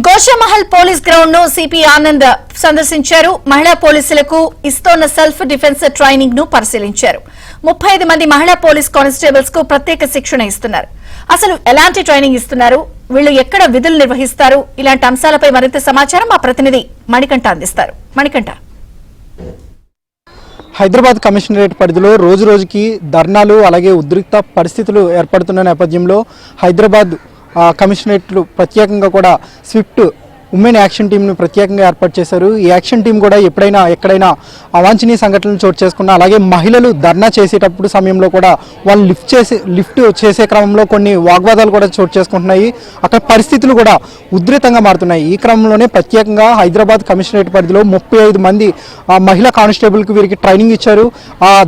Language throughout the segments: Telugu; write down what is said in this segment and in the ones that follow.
గోషామహల్ పోలీస్ గ్రౌండ్ ను సిపి ఆనంద్ సందర్శించారు. మహిళా పోలీసులకు ఇస్తోన్న సెల్ఫ్ డిఫెన్స్ ట్రైనింగ్ ను పరిశీలించారు. 35 మంది మహిళా పోలీస్ కానిస్టేబుల్స్ కు ప్రత్యేక శిక్షణ ఇస్తున్నారు. అసలు ఎలాంటి ట్రైనింగ్ ఇస్తున్నారు, వీళ్లు ఎక్కడ విధులు నిర్వహిస్తారు, ఇలాంటి అంశాలపై మరింత సమాచారం మా ప్రతినిధి మణికంఠ అందిస్తారు. మణికంఠ, హైదరాబాద్ కమిషనరేట్ పరిధిలో రోజు రోజుకి ధర్నాలు అలాగే ఉద్రిక్త పరిస్థితులు ఏర్పడుతున్న నేపథ్యంలో హైదరాబాద్ కమిషనరేట్లు ప్రత్యేకంగా కూడా స్విఫ్ట్ ఉమెన్ యాక్షన్ టీంను ప్రత్యేకంగా ఏర్పాటు చేశారు. ఈ యాక్షన్ టీం కూడా ఎక్కడైనా అవాంఛనీయ సంఘటనలు చోటు చేసుకున్నా, అలాగే మహిళలు ధర్నా చేసేటప్పుడు సమయంలో కూడా వాళ్ళు లిఫ్ట్ చేసే క్రమంలో కొన్ని వాగ్వాదాలు కూడా చోటు చేసుకుంటున్నాయి. అక్కడ పరిస్థితులు కూడా ఉధృతంగా మారుతున్నాయి. ఈ క్రమంలోనే ప్రత్యేకంగా హైదరాబాద్ కమిషనరేట్ పరిధిలో 35 మంది మహిళా కానిస్టేబుల్కి వీరికి ట్రైనింగ్ ఇచ్చారు.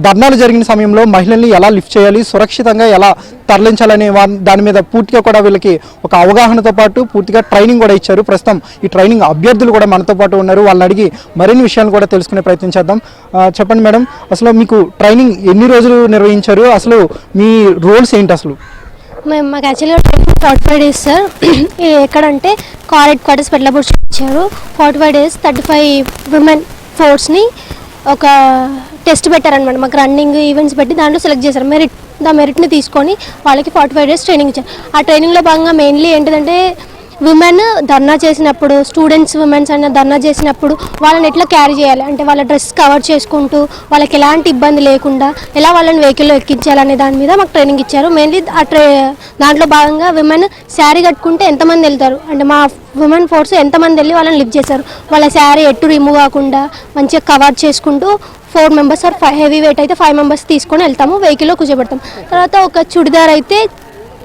ధర్నాలు జరిగిన సమయంలో మహిళల్ని ఎలా లిఫ్ట్ చేయాలి, సురక్షితంగా ఎలా తరలించాలనే దాని మీద పూర్తిగా కూడా వీళ్ళకి ఒక అవగాహనతో పాటు పూర్తిగా ట్రైనింగ్ కూడా ఇచ్చారు. ప్రస్తుతం ఈ ట్రైనింగ్ అభ్యర్థులు కూడా మనతో పాటు ఉన్నారు. వాళ్ళని అడిగి మరిన్ని విషయాలు కూడా తెలుసుకునే ప్రయత్నం చేద్దాం. చెప్పండి మేడం, అసలు మీకు ట్రైనింగ్ ఎన్ని రోజులు నిర్వహించారు, అసలు మీ రోల్స్ ఏంటి? అసలు మాకు యాక్చువల్గా 45 డేస్ సార్. ఎక్కడంటే కార్ హెడ్ క్వార్టర్స్ పెట్లపూర్ ఇచ్చారు. 45 డేస్ 35 విమెన్ ఫోర్స్ని ఒక టెస్ట్ పెట్టారనమాట. మాకు రన్నింగ్ ఈవెంట్స్ పెట్టి దాంట్లో సెలెక్ట్ చేశారు. మెరిట్ని తీసుకొని వాళ్ళకి 45 డేస్ ట్రైనింగ్ ఇచ్చారు. ఆ ట్రైనింగ్లో భాగంగా మెయిన్లీ ఏంటిదంటే విమెన్ ధర్నా చేసినప్పుడు, స్టూడెంట్స్ విమెన్స్ అయినా ధర్నా చేసినప్పుడు వాళ్ళని ఎట్లా క్యారీ చేయాలి, అంటే వాళ్ళ డ్రెస్ కవర్ చేసుకుంటూ వాళ్ళకి ఎలాంటి ఇబ్బంది లేకుండా ఎలా వాళ్ళని వెహికల్లో ఎక్కించాలనే దాని మీద మాకు ట్రైనింగ్ ఇచ్చారు. మెయిన్లీ దాంట్లో భాగంగా విమెన్ శారీ కట్టుకుంటే ఎంతమంది వెళ్తారు, అంటే మా విమెన్ ఫోర్స్ ఎంతమంది వెళ్ళి వాళ్ళని లిఫ్ట్ చేశారు. వాళ్ళ శారీ ఎట్టు రిమూవ్ కాకుండా మంచిగా కవర్ చేసుకుంటూ 4 మెంబర్స్ ఆర్ హెవీ వెయిట్ అయితే 5 మెంబర్స్ తీసుకొని వెళ్తాము, వెహికల్లో కూర్చోబెడతాం. తర్వాత ఒక చుడిదార్ అయితే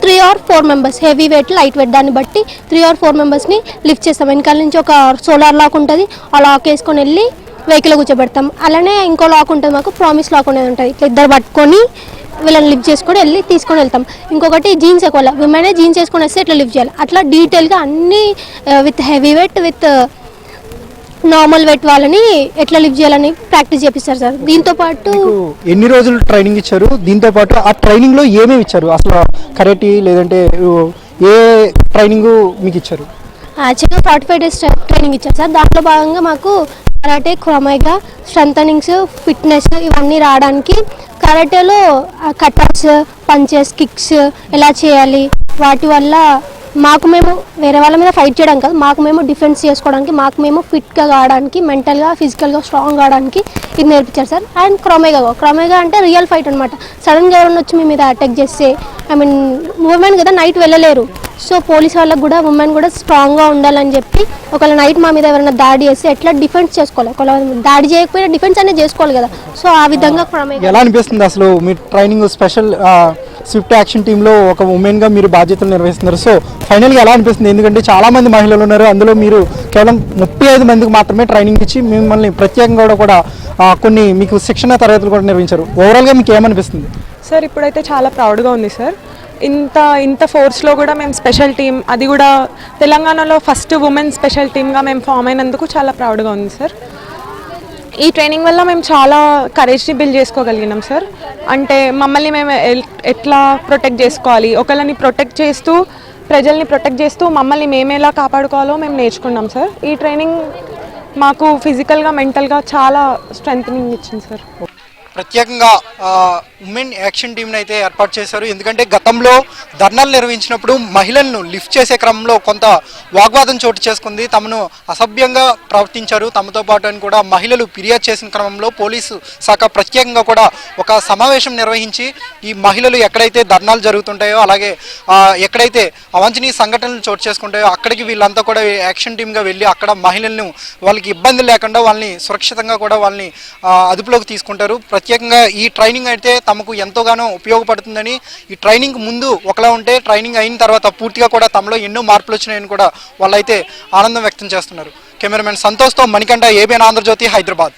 3 or 4 members, heavy weight light weight దాన్ని బట్టి 3 or 4 మెంబర్స్ని లిఫ్ట్ చేస్తాం. వెనకాల నుంచి ఒక సోలార్ లాక్ ఉంటుంది, ఆ లాక్ వేసుకొని వెళ్ళి వెహికల్లో కూర్చోబెడతాం. అలానే ఇంకో లాక్ ఉంటుంది, మాకు ప్రామిస్ లాక్ అనేది ఉంటుంది. ఇట్లా ఇద్దరు పట్టుకొని వీళ్ళని లిఫ్ట్ చేసుకొని వెళ్ళి తీసుకొని వెళ్తాం. ఇంకొకటి జీన్స్ ఎక్కువ విమెనే జీన్స్ వేసుకొని వస్తే ఇట్లా లిఫ్ట్ చేయాలి. అట్లా డీటెయిల్గా అన్నీ with heavy weight with normal weight వాళ్ళని ఎట్లా లిఫ్ట్ చేయాలని ప్రాక్టీస్ చేపిస్తారు సార్. దీంతో పాటు ఎన్ని రోజులు ట్రైనింగ్ ఇచ్చారు? దీంతో పాటు ఆ ట్రైనింగ్ లో ఏమేమి ఇచ్చారు? అసలు కరాటే లేదంటే ఏ ట్రైనింగ్ మీకు ఇచ్చారు? యాక్చువల్గా 45 డేస్ ట్రైనింగ్ ఇచ్చారు సార్. దాంట్లో భాగంగా మాకు కరాటే, క్రొమైగా, స్ట్రెంథనింగ్స్, ఫిట్నెస్ ఇవన్నీ రావడానికి కరాటేలో కటర్స్, పంచెస్, కిక్స్ ఎలా చేయాలి, వాటి వల్ల మాకు మేము వేరే వాళ్ళ మీద ఫైట్ చేయడం కాదు, మాకు మేము డిఫెన్స్ చేసుకోవడానికి, మాకు మేము ఫిట్గా కావడానికి, మెంటల్గా ఫిజికల్గా స్ట్రాంగ్ కావడానికి ఇది నేర్పించారు సార్. అండ్ క్రొమైగా అంటే రియల్ ఫైట్ అనమాట. సడన్గా ఎవరైనా వచ్చి మీ మీద అటాక్ చేస్తే, ఉమెన్ కదా నైట్ వెళ్ళలేరు, సో పోలీస్ వాళ్ళకు కూడా ఉమెన్ కూడా స్ట్రాంగ్గా ఉండాలని చెప్పి ఒకవేళ నైట్ మా మీద ఎవరైనా దాడి చేస్తే ఎట్లా డిఫెన్స్ చేసుకోవాలి, ఒకవేళ దాడి చేయకపోయినా డిఫెన్స్ అనేది చేసుకోవాలి కదా, సో ఆ విధంగా ఎలా అనిపిస్తుంది అసలు మీ ట్రైనింగ్? స్పెషల్ స్విఫ్ట్ యాక్షన్ టీంలో ఒక ఉమెన్గా మీరు బాధ్యతలు నిర్వహిస్తున్నారు. సో ఫైనల్గా ఎలా అనిపిస్తుంది? ఎందుకంటే చాలామంది మహిళలు ఉన్నారు, అందులో మీరు కేవలం 35 మందికి మాత్రమే ట్రైనింగ్ ఇచ్చి మిమ్మల్ని ప్రత్యేకంగా కూడా కొన్ని మీకు శిక్షణ తరగతులు కూడా నిర్వహించారు. ఓవరాల్గా మీకు ఏమనిపిస్తుంది? సార్ ఇప్పుడైతే చాలా ప్రౌడ్గా ఉంది సార్. ఇంత ఫోర్స్లో కూడా మేము స్పెషల్ టీం, అది కూడా తెలంగాణలో ఫస్ట్ ఉమెన్ స్పెషల్ టీమ్గా మేము ఫామ్ అయినందుకు చాలా ప్రౌడ్గా ఉంది సార్. ఈ ట్రైనింగ్ వల్ల మేము చాలా కరేజ్ని బిల్డ్ చేసుకోగలిగినాం సార్. అంటే మమ్మల్ని మేము ఎట్లా ప్రొటెక్ట్ చేసుకోవాలి, ఒకళ్ళని ప్రొటెక్ట్ చేస్తూ ప్రజల్ని ప్రొటెక్ట్ చేస్తూ మమ్మల్ని మేము ఎలా కాపాడుకోవాలో మేము నేర్చుకున్నాం సార్. ఈ ట్రైనింగ్ మాకు ఫిజికల్గా మెంటల్గా చాలా స్ట్రెంథనింగ్ ఇచ్చింది సార్. ప్రత్యేకంగా ఉమెన్ యాక్షన్ టీంని అయితే ఏర్పాటు చేశారు. ఎందుకంటే గతంలో ధర్నాలు నిర్వహించినప్పుడు మహిళలను లిఫ్ట్ చేసే క్రమంలో కొంత వాగ్వాదం చోటు చేసుకుంది, తమను అసభ్యంగా ప్రవర్తించారు తమతో పాటు అని కూడా మహిళలు ఫిర్యాదు చేసిన క్రమంలో పోలీసు శాఖ ప్రత్యేకంగా కూడా ఒక సమావేశం నిర్వహించి ఈ మహిళలు ఎక్కడైతే ధర్నాలు జరుగుతుంటాయో, అలాగే ఎక్కడైతే అవాంఛనీయ సంఘటనలు చోటు చేసుకుంటాయో అక్కడికి వీళ్ళంతా కూడా యాక్షన్ టీమ్గా వెళ్ళి అక్కడ మహిళలను వాళ్ళకి ఇబ్బంది లేకుండా వాళ్ళని సురక్షితంగా కూడా వాళ్ళని అదుపులోకి తీసుకుంటారు. ప్రత్యేకంగా ఈ ట్రైనింగ్ అయితే తమకు ఎంతోగానో ఉపయోగపడుతుందని, ఈ ట్రైనింగ్ ముందు ఒకలా ఉంటే ట్రైనింగ్ అయిన తర్వాత పూర్తిగా కూడా తమలో ఎన్నో మార్పులు వచ్చినాయని కూడా వాళ్ళైతే ఆనందం వ్యక్తం చేస్తున్నారు. కెమెరామెన్ సంతోష్తో మణికంఠ, ఏబిఎన్ ఆంధ్రజ్యోతి, హైదరాబాద్.